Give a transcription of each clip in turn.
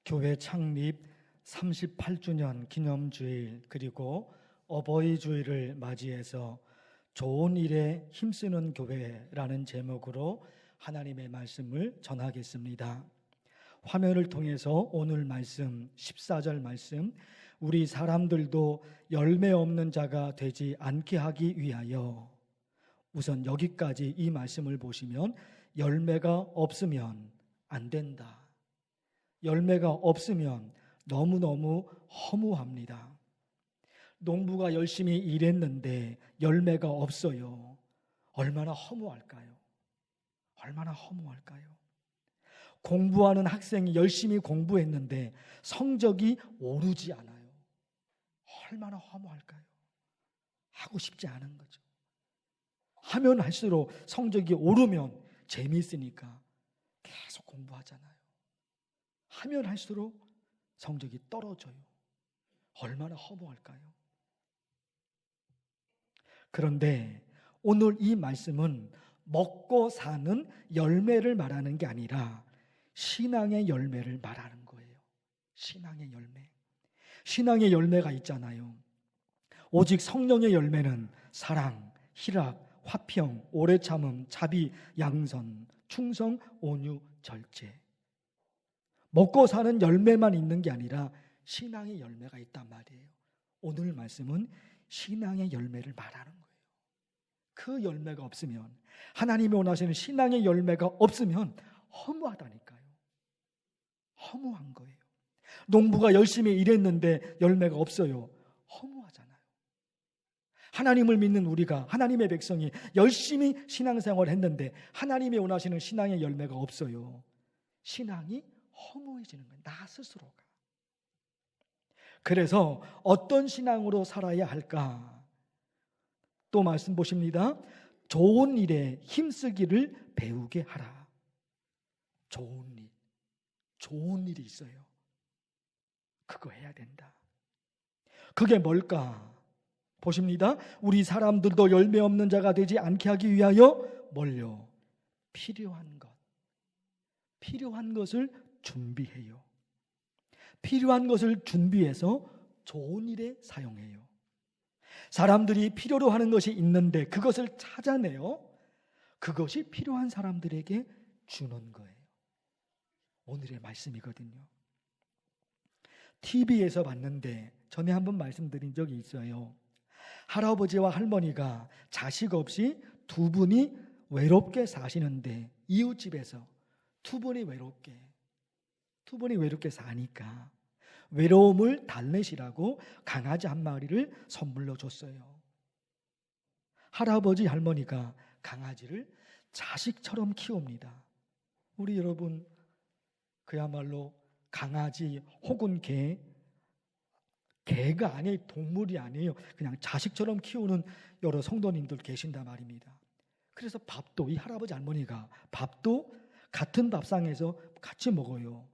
교회 창립 38주년 기념주일 그리고 어버이 주일을 맞이해서 좋은 일에 힘쓰는 교회라는 제목으로 하나님의 말씀을 전하겠습니다. 화면을 통해서 오늘 말씀 14절 말씀, 우리 사람들도 열매 없는 자가 되지 않게 하기 위하여, 우선 여기까지 이 말씀을 보시면 열매가 없으면 안 된다. 열매가 없으면 너무너무 허무합니다. 농부가 열심히 일했는데 열매가 없어요. 얼마나 허무할까요? 얼마나 허무할까요? 공부하는 학생이 열심히 공부했는데 성적이 오르지 않아요. 얼마나 허무할까요? 하고 싶지 않은 거죠. 하면 할수록 성적이 오르면 재미있으니까 계속 공부하잖아요. 하면 할수록 성적이 떨어져요. 얼마나 허무할까요? 그런데 오늘 이 말씀은 먹고 사는 열매를 말하는 게 아니라 신앙의 열매를 말하는 거예요. 신앙의 열매. 신앙의 열매가 있잖아요. 오직 성령의 열매는 사랑, 희락, 화평, 오래 참음, 자비, 양선, 충성, 온유, 절제. 먹고 사는 열매만 있는 게 아니라 신앙의 열매가 있단 말이에요. 오늘 말씀은 신앙의 열매를 말하는 거예요. 그 열매가 없으면, 하나님이 원하시는 신앙의 열매가 없으면 허무하다니까요. 허무한 거예요. 농부가 열심히 일했는데 열매가 없어요. 허무하잖아요. 하나님을 믿는 우리가, 하나님의 백성이 열심히 신앙생활을 했는데 하나님이 원하시는 신앙의 열매가 없어요. 신앙이 허무해지는 거예요. 나 스스로가. 그래서 어떤 신앙으로 살아야 할까? 또 말씀 보십니다. 좋은 일에 힘쓰기를 배우게 하라. 좋은 일, 좋은 일이 있어요. 그거 해야 된다. 그게 뭘까? 보십니다. 우리 사람들도 열매 없는 자가 되지 않게 하기 위하여 뭘요? 필요한 것. 필요한 것을 준비해요. 필요한 것을 준비해서 좋은 일에 사용해요. 사람들이 필요로 하는 것이 있는데 그것을 찾아내요. 그것이 필요한 사람들에게 주는 거예요. 오늘의 말씀이거든요. TV에서 봤는데 전에 한번 말씀드린 적이 있어요. 할아버지와 할머니가 자식 없이 두 분이 외롭게 사시는데 이웃집에서 두 분이 외롭게 사니까 외로움을 달래시라고 강아지 한 마리를 선물로 줬어요. 할아버지 할머니가 강아지를 자식처럼 키웁니다. 우리 여러분 그야말로 강아지 혹은 개가 아니에요. 동물이 아니에요. 그냥 자식처럼 키우는 여러 성도님들 계신단 말입니다. 그래서 밥도 이 할아버지 할머니가 밥도 같은 밥상에서 같이 먹어요.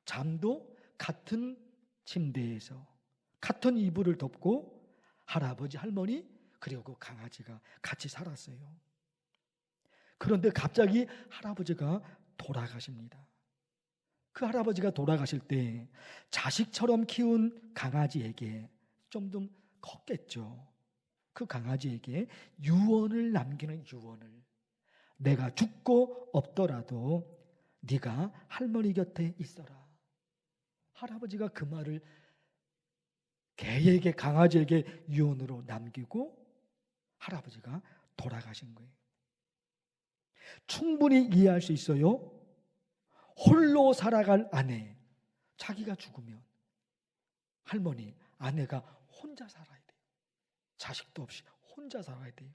잠도 같은 침대에서 같은 이불을 덮고 할아버지 할머니 그리고 그 강아지가 같이 살았어요. 그런데 갑자기 할아버지가 돌아가십니다. 그 할아버지가 돌아가실 때 자식처럼 키운 강아지에게 좀 더 컸겠죠. 그 강아지에게 유언을 남기는 유언을, 내가 죽고 없더라도 네가 할머니 곁에 있어라. 할아버지가 그 말을 개에게, 강아지에게 유언으로 남기고 할아버지가 돌아가신 거예요. 충분히 이해할 수 있어요. 홀로 살아갈 아내, 자기가 죽으면 할머니, 아내가 혼자 살아야 돼요. 자식도 없이 혼자 살아야 돼요.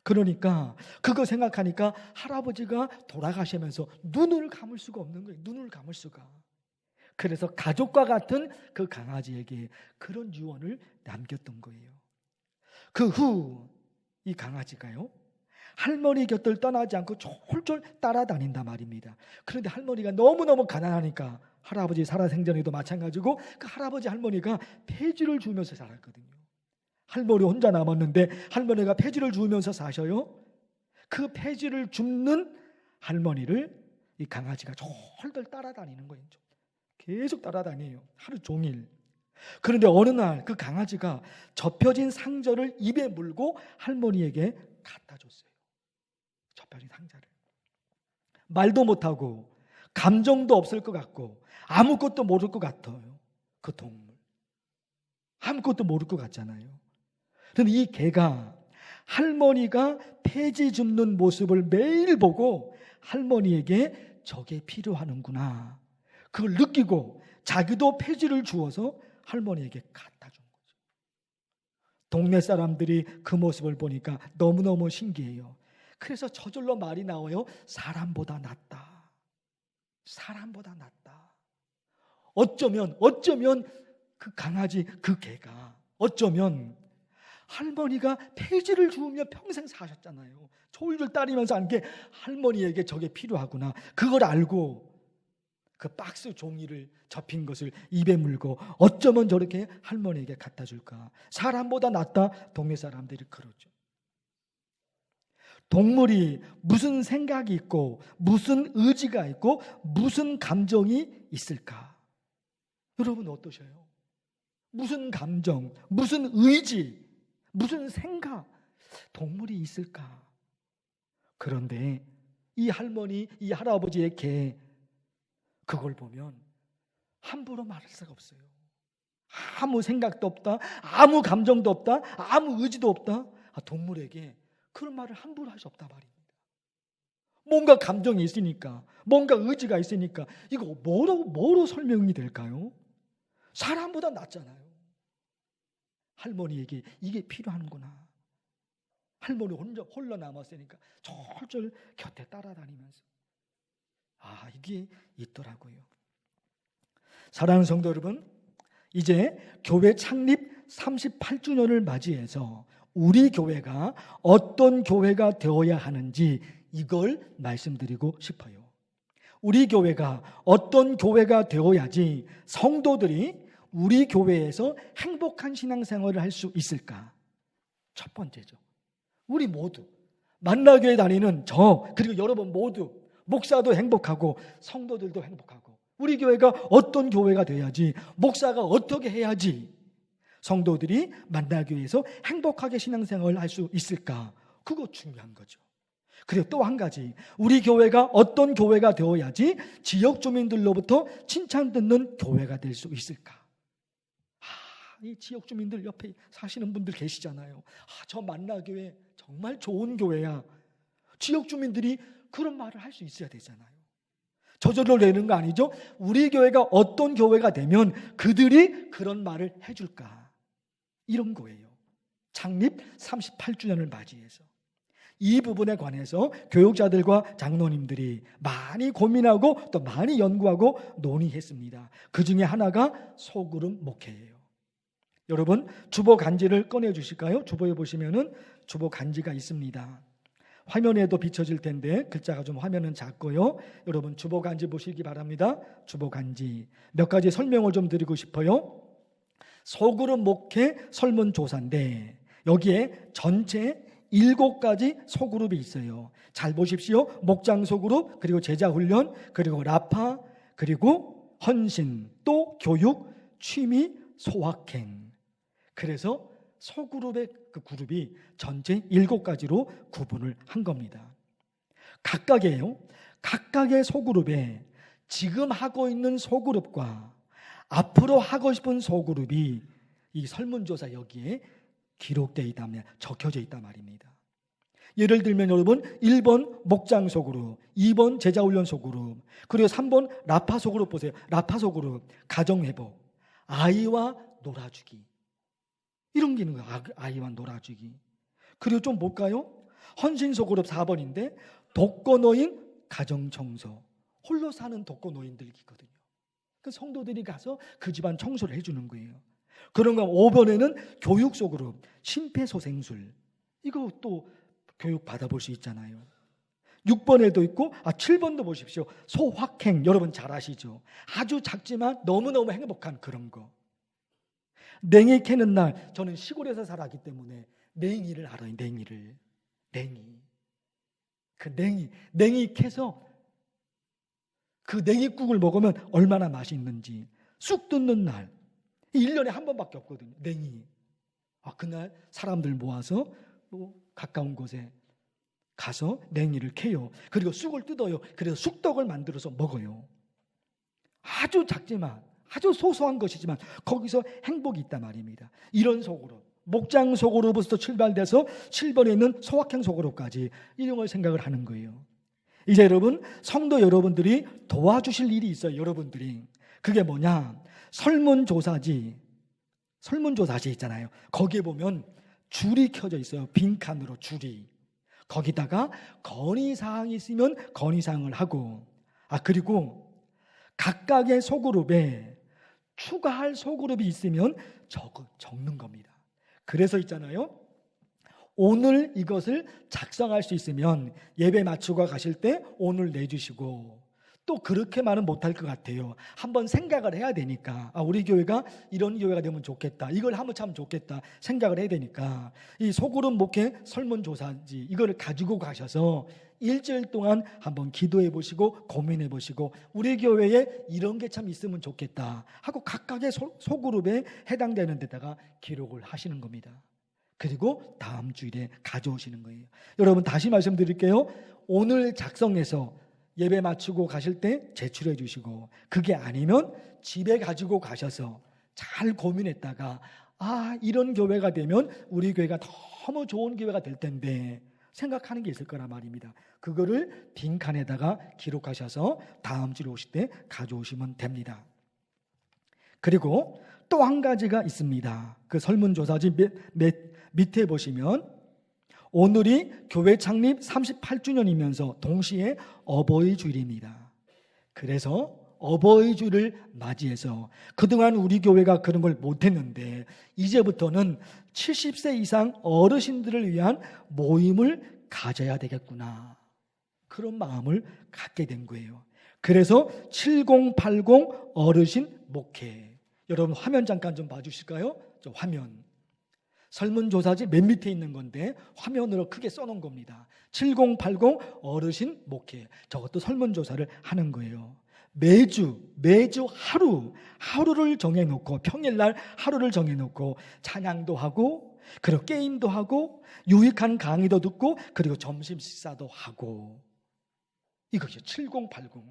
그러니까 그거 생각하니까 할아버지가 돌아가시면서 눈을 감을 수가 없는 거예요. 눈을 감을 수가. 그래서 가족과 같은 그 강아지에게 그런 유언을 남겼던 거예요. 그 후 이 강아지가요, 할머니 곁을 떠나지 않고 쫄쫄 따라다닌단 말입니다. 그런데 할머니가 너무너무 가난하니까, 할아버지 살아생전에도 마찬가지고 그 할아버지 할머니가 폐지를 주면서 살았거든요. 할머니 혼자 남았는데 할머니가 폐지를 주면서 사셔요. 그 폐지를 줍는 할머니를 이 강아지가 졸졸 따라다니는 거예요. 계속 따라다녀요. 하루 종일. 그런데 어느 날 그 강아지가 접혀진 상자를 입에 물고 할머니에게 갖다 줬어요. 접혀진 상자를. 말도 못하고 감정도 없을 것 같고 아무것도 모를 것 같아요. 그 동물. 아무것도 모를 것 같잖아요. 그런데 이 개가 할머니가 폐지 줍는 모습을 매일 보고 할머니에게 저게 필요하는구나. 그걸 느끼고 자기도 폐지를 주어서 할머니에게 갖다 준 거죠. 동네 사람들이 그 모습을 보니까 너무너무 신기해요. 그래서 저절로 말이 나와요. 사람보다 낫다. 사람보다 낫다. 어쩌면 그 강아지, 그 개가 어쩌면 할머니가 폐지를 주우며 평생 사셨잖아요. 졸졸 따리면서 한 게 할머니에게 저게 필요하구나. 그걸 알고 그 박스 종이를 접힌 것을 입에 물고 어쩌면 저렇게 할머니에게 갖다 줄까. 사람보다 낫다. 동네 사람들이 그러죠. 동물이 무슨 생각이 있고 무슨 의지가 있고 무슨 감정이 있을까? 여러분 어떠셔요? 무슨 감정, 무슨 의지, 무슨 생각, 동물이 있을까? 그런데 이 할머니, 이 할아버지의 개, 그걸 보면 함부로 말할 수가 없어요. 아무 생각도 없다, 아무 감정도 없다, 아무 의지도 없다. 동물에게 그런 말을 함부로 할 수 없다 말입니다. 뭔가 감정이 있으니까, 뭔가 의지가 있으니까 이거 뭐로 설명이 될까요? 사람보다 낫잖아요. 할머니에게 이게 필요하는구나. 할머니 홀로 남았으니까 절절 곁에 따라다니면서 이게 있더라고요. 사랑하는 성도 여러분, 이제 교회 창립 38주년을 맞이해서 우리 교회가 어떤 교회가 되어야 하는지 이걸 말씀드리고 싶어요. 우리 교회가 어떤 교회가 되어야지 성도들이 우리 교회에서 행복한 신앙생활을 할 수 있을까? 첫 번째죠. 우리 모두 만나교회 다니는 그리고 여러분 모두 목사도 행복하고 성도들도 행복하고 우리 교회가 어떤 교회가 돼야지 목사가 어떻게 해야지 성도들이 만나교회에서 행복하게 신앙생활을 할 수 있을까? 그거 중요한 거죠. 그리고 또 한 가지, 우리 교회가 어떤 교회가 되어야지 지역 주민들로부터 칭찬 듣는 교회가 될 수 있을까? 이 지역 주민들 옆에 사시는 분들 계시잖아요. 저 만나교회 정말 좋은 교회야. 지역 주민들이 그런 말을 할 수 있어야 되잖아요. 저절로 내는 거 아니죠? 우리 교회가 어떤 교회가 되면 그들이 그런 말을 해줄까? 이런 거예요. 창립 38주년을 맞이해서 이 부분에 관해서 교육자들과 장로님들이 많이 고민하고 또 많이 연구하고 논의했습니다. 그 중에 하나가 소그룹 목회예요. 여러분 주보 간지를 꺼내 주실까요? 주보에 보시면은 주보 간지가 있습니다. 화면에도 비춰질 텐데 글자가 좀 화면은 작고요. 여러분 주보 간지 보시기 바랍니다. 주보 간지 몇 가지 설명을 좀 드리고 싶어요. 소그룹 목회 설문조사인데 여기에 전체 7가지 소그룹이 있어요. 잘 보십시오. 목장 소그룹, 그리고 제자훈련, 그리고 라파, 그리고 헌신, 또 교육, 취미, 소확행. 그래서 소그룹의 그 그룹이 전체 7가지로 구분을 한 겁니다. 각각의 소그룹에 지금 하고 있는 소그룹과 앞으로 하고 싶은 소그룹이 이 설문조사 여기에 기록되어 있다, 적혀져 있단 말입니다. 예를 들면 여러분 1번 목장 소그룹, 2번 제자훈련 소그룹, 그리고 3번 라파 소그룹 보세요. 라파 소그룹, 가정회복, 아이와 놀아주기, 이런 게 있는 거예요. 아이와 놀아주기. 그리고 좀 볼까요? 헌신 소그룹 4번인데 독거노인 가정청소, 홀로 사는 독거노인들이 있거든요. 그 성도들이 가서 그 집안 청소를 해주는 거예요. 그런가 5번에는 교육 소그룹, 심폐소생술, 이거 또 교육 받아볼 수 있잖아요. 6번에도 있고 7번도 보십시오. 소확행, 여러분 잘 아시죠? 아주 작지만 너무너무 행복한 그런 거. 냉이 캐는 날, 저는 시골에서 살았기 때문에 냉이를 알아요. 냉이를. 냉이. 그 냉이 캐서 그 냉이국을 먹으면 얼마나 맛있는지. 쑥 뜯는 날 1년에 한 번밖에 없거든요. 냉이. 그날 사람들 모아서 가까운 곳에 가서 냉이를 캐요. 그리고 쑥을 뜯어요. 그래서 쑥떡을 만들어서 먹어요. 아주 작지만, 아주 소소한 것이지만 거기서 행복이 있단 말입니다. 이런 소그룹, 목장 소그룹부터 출발돼서 7번에 있는 소확행 소그룹까지 이런 걸 생각을 하는 거예요. 이제 여러분, 성도 여러분들이 도와주실 일이 있어요. 여러분들이. 그게 뭐냐? 설문조사지 있잖아요. 거기에 보면 줄이 켜져 있어요. 빈칸으로 줄이. 거기다가 건의사항이 있으면 건의사항을 하고, 그리고 각각의 소그룹에 추가할 소그룹이 있으면 적는 겁니다. 그래서 있잖아요. 오늘 이것을 작성할 수 있으면 예배 마치고 가실 때 오늘 내주시고, 또 그렇게만은 못할 것 같아요. 한번 생각을 해야 되니까, 우리 교회가 이런 교회가 되면 좋겠다, 이걸 하면 참 좋겠다 생각을 해야 되니까 이 소그룹 목회 설문조사지 이거를 가지고 가셔서 일주일 동안 한번 기도해 보시고 고민해 보시고 우리 교회에 이런 게 참 있으면 좋겠다 하고 각각의 소그룹에 해당되는 데다가 기록을 하시는 겁니다. 그리고 다음 주일에 가져오시는 거예요. 여러분, 다시 말씀드릴게요. 오늘 작성해서 예배 마치고 가실 때 제출해 주시고, 그게 아니면 집에 가지고 가셔서 잘 고민했다가 이런 교회가 되면 우리 교회가 너무 좋은 교회가 될 텐데 생각하는 게 있을 거란 말입니다. 그거를 빈칸에다가 기록하셔서 다음 주에 오실 때 가져오시면 됩니다. 그리고 또 한 가지가 있습니다. 그 설문조사지 밑에 보시면 오늘이 교회 창립 38주년이면서 동시에 어버이 주일입니다. 그래서 어버이 주일을 맞이해서 그동안 우리 교회가 그런 걸 못했는데 이제부터는 70세 이상 어르신들을 위한 모임을 가져야 되겠구나, 그런 마음을 갖게 된 거예요. 그래서 7080 어르신 목회, 여러분 화면 잠깐 좀 봐주실까요? 저 화면. 설문조사지 맨 밑에 있는 건데 화면으로 크게 써놓은 겁니다. 7080 어르신 목회. 저것도 설문조사를 하는 거예요. 매주 하루를 정해놓고, 평일날 하루를 정해놓고 찬양도 하고, 그리고 게임도 하고, 유익한 강의도 듣고, 그리고 점심 식사도 하고. 이것이 7080.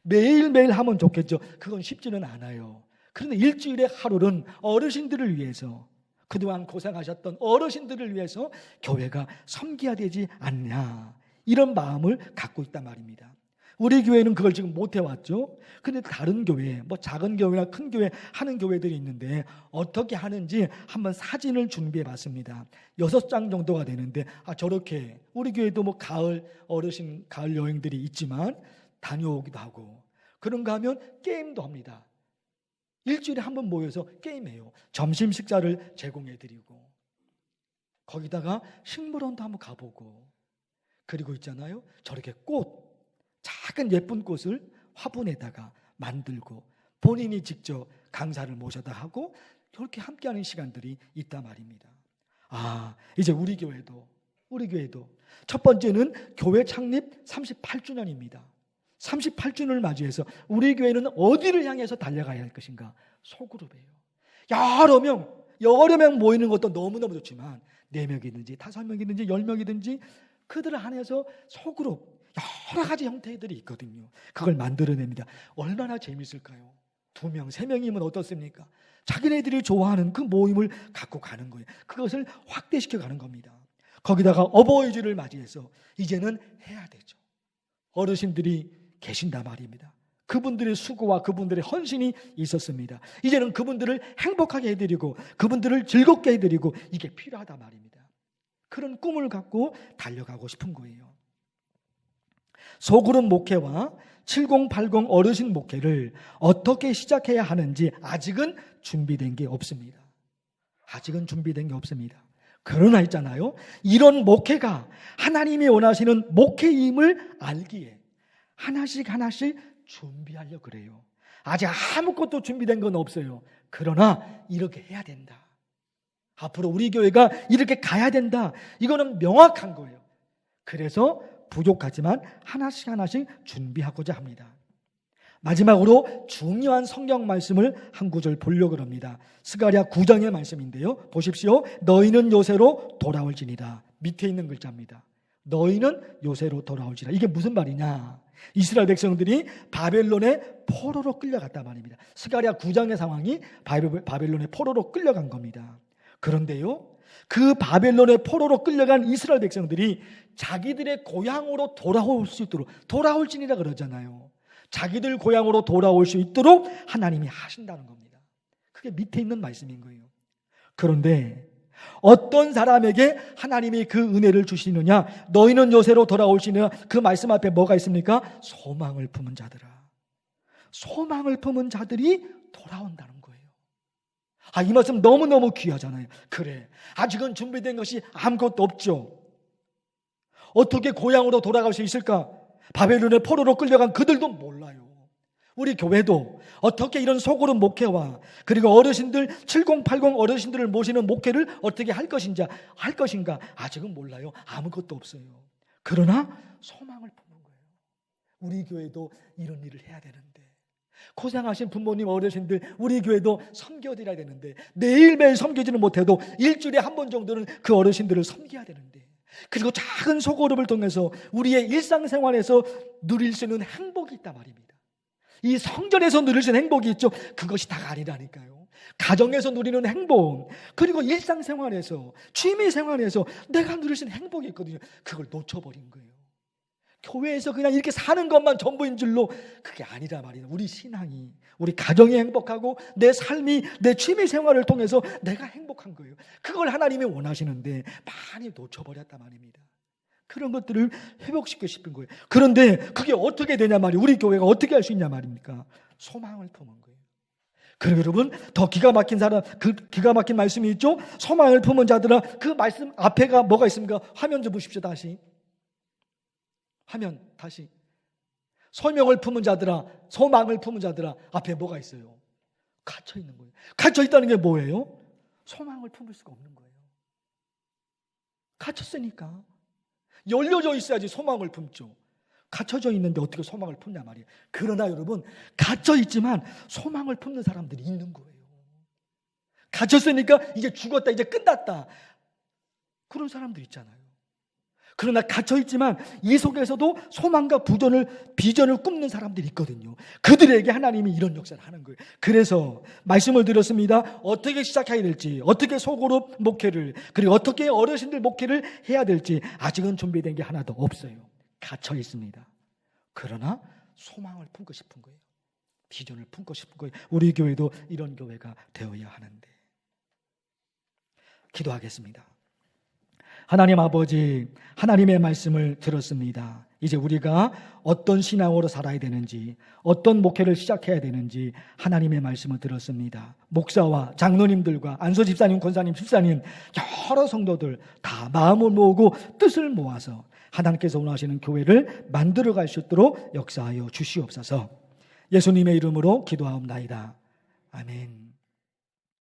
매일매일 하면 좋겠죠. 그건 쉽지는 않아요. 그런데 일주일에 하루는 어르신들을 위해서, 그동안 고생하셨던 어르신들을 위해서 교회가 섬겨야 되지 않냐, 이런 마음을 갖고 있단 말입니다. 우리 교회는 그걸 지금 못 해왔죠. 근데 다른 교회, 작은 교회나 큰 교회 하는 교회들이 있는데 어떻게 하는지 한번 사진을 준비해 봤습니다. 6장 정도가 되는데 저렇게 우리 교회도 가을 어르신 가을 여행들이 있지만 다녀오기도 하고, 그런가 하면 게임도 합니다. 일주일에 한 번 모여서 게임해요. 점심 식사를 제공해드리고, 거기다가 식물원도 한번 가보고, 그리고 있잖아요, 저렇게 작은 예쁜 꽃을 화분에다가 만들고 본인이 직접 강사를 모셔다 하고 그렇게 함께하는 시간들이 있단 말입니다. 이제 우리 교회도 첫 번째는 교회 창립 38주년입니다. 38주년을 맞이해서 우리 교회는 어디를 향해서 달려가야 할 것인가? 소그룹이에요. 여러 명 모이는 것도 너무너무 좋지만 4명이든지 5명이든지 10명이든지 그들을 안에서 소그룹, 여러 가지 형태들이 있거든요. 그걸 만들어냅니다. 얼마나 재밌을까요? 2명, 3명이면 어떻습니까? 자기네들이 좋아하는 그 모임을 갖고 가는 거예요. 그것을 확대시켜 가는 겁니다. 거기다가 어버이주를 맞이해서 이제는 해야 되죠. 어르신들이 계신단 말입니다. 그분들의 수고와 그분들의 헌신이 있었습니다. 이제는 그분들을 행복하게 해드리고 그분들을 즐겁게 해드리고, 이게 필요하단 말입니다. 그런 꿈을 갖고 달려가고 싶은 거예요. 소그룹 목회와 7080 어르신 목회를 어떻게 시작해야 하는지 아직은 준비된 게 없습니다. 그러나 있잖아요, 이런 목회가 하나님이 원하시는 목회임을 알기에 하나씩 준비하려고 그래요. 아직 아무것도 준비된 건 없어요. 그러나 이렇게 해야 된다. 앞으로 우리 교회가 이렇게 가야 된다. 이거는 명확한 거예요. 그래서 부족하지만 하나씩 준비하고자 합니다. 마지막으로 중요한 성경 말씀을 한 구절 보려고 합니다. 스가랴 9장의 말씀인데요. 보십시오. 너희는 요새로 돌아올지니라. 밑에 있는 글자입니다. 너희는 요새로 돌아올지니라. 이게 무슨 말이냐? 이스라엘 백성들이 바벨론의 포로로 끌려갔단 말입니다. 스가랴 9장의 상황이 바벨론의 포로로 끌려간 겁니다. 그런데요, 그 바벨론의 포로로 끌려간 이스라엘 백성들이 자기들의 고향으로 돌아올 수 있도록, 돌아올지니라 그러잖아요. 자기들 고향으로 돌아올 수 있도록 하나님이 하신다는 겁니다. 그게 밑에 있는 말씀인 거예요. 그런데 어떤 사람에게 하나님이 그 은혜를 주시느냐? 너희는 요새로 돌아올지니라. 그 말씀 앞에 뭐가 있습니까? 소망을 품은 자들아. 소망을 품은 자들이 돌아온다는 거예요. 이 말씀 너무너무 귀하잖아요. 그래, 아직은 준비된 것이 아무것도 없죠. 어떻게 고향으로 돌아갈 수 있을까? 바벨론의 포로로 끌려간 그들도 몰라요. 우리 교회도 어떻게 이런 소그룹 목회와 그리고 어르신들 7080 어르신들을 모시는 목회를 어떻게 할 것인가 아직은 몰라요. 아무것도 없어요. 그러나 소망을 품는 거예요. 우리 교회도 이런 일을 해야 되는데, 고생하신 부모님 어르신들 우리 교회도 섬겨드려야 되는데, 매일매일 섬기지는 못해도 일주일에 한 번 정도는 그 어르신들을 섬겨야 되는데, 그리고 작은 소그룹을 통해서 우리의 일상생활에서 누릴 수 있는 행복이 있단 말입니다. 이 성전에서 누릴 수 있는 행복이 있죠. 그것이 다가 아니라니까요. 가정에서 누리는 행복, 그리고 일상생활에서, 취미생활에서 내가 누릴 수 있는 행복이 있거든요. 그걸 놓쳐버린 거예요. 교회에서 그냥 이렇게 사는 것만 전부인 줄로, 그게 아니라 말이에요. 우리 신앙이, 우리 가정이 행복하고 내 삶이, 내 취미생활을 통해서 내가 행복한 거예요. 그걸 하나님이 원하시는데 많이 놓쳐버렸단 말입니다. 그런 것들을 회복시키고 싶은 거예요. 그런데 그게 어떻게 되냐 말이에요. 우리 교회가 어떻게 할 수 있냐 말입니까? 소망을 품은 거예요. 그리고 여러분, 더 기가 막힌 기가 막힌 말씀이 있죠. 소망을 품은 자들아. 그 말씀 앞에가 뭐가 있습니까? 화면 좀 보십시오. 다시 화면 다시. 소명을 품은 자들아, 소망을 품은 자들아. 앞에 뭐가 있어요? 갇혀 있는 거예요. 갇혀 있다는 게 뭐예요? 소망을 품을 수가 없는 거예요. 갇혔으니까. 열려져 있어야지 소망을 품죠. 갇혀져 있는데 어떻게 소망을 품냐 말이에요. 그러나 여러분, 갇혀 있지만 소망을 품는 사람들이 있는 거예요. 갇혔으니까 이제 죽었다, 이제 끝났다, 그런 사람들 있잖아요. 그러나 갇혀 있지만 이 속에서도 소망과 비전을 꿈는 사람들이 있거든요. 그들에게 하나님이 이런 역사를 하는 거예요. 그래서 말씀을 드렸습니다. 어떻게 시작해야 될지, 어떻게 소그룹 목회를, 그리고 어떻게 어르신들 목회를 해야 될지 아직은 준비된 게 하나도 없어요. 갇혀 있습니다. 그러나 소망을 품고 싶은 거예요. 비전을 품고 싶은 거예요. 우리 교회도 이런 교회가 되어야 하는데. 기도하겠습니다. 하나님 아버지, 하나님의 말씀을 들었습니다. 이제 우리가 어떤 신앙으로 살아야 되는지, 어떤 목회를 시작해야 되는지 하나님의 말씀을 들었습니다. 목사와 장로님들과 안소 집사님, 권사님, 집사님, 여러 성도들 다 마음을 모으고 뜻을 모아서 하나님께서 원하시는 교회를 만들어갈 수 있도록 역사하여 주시옵소서. 예수님의 이름으로 기도하옵나이다. 아멘.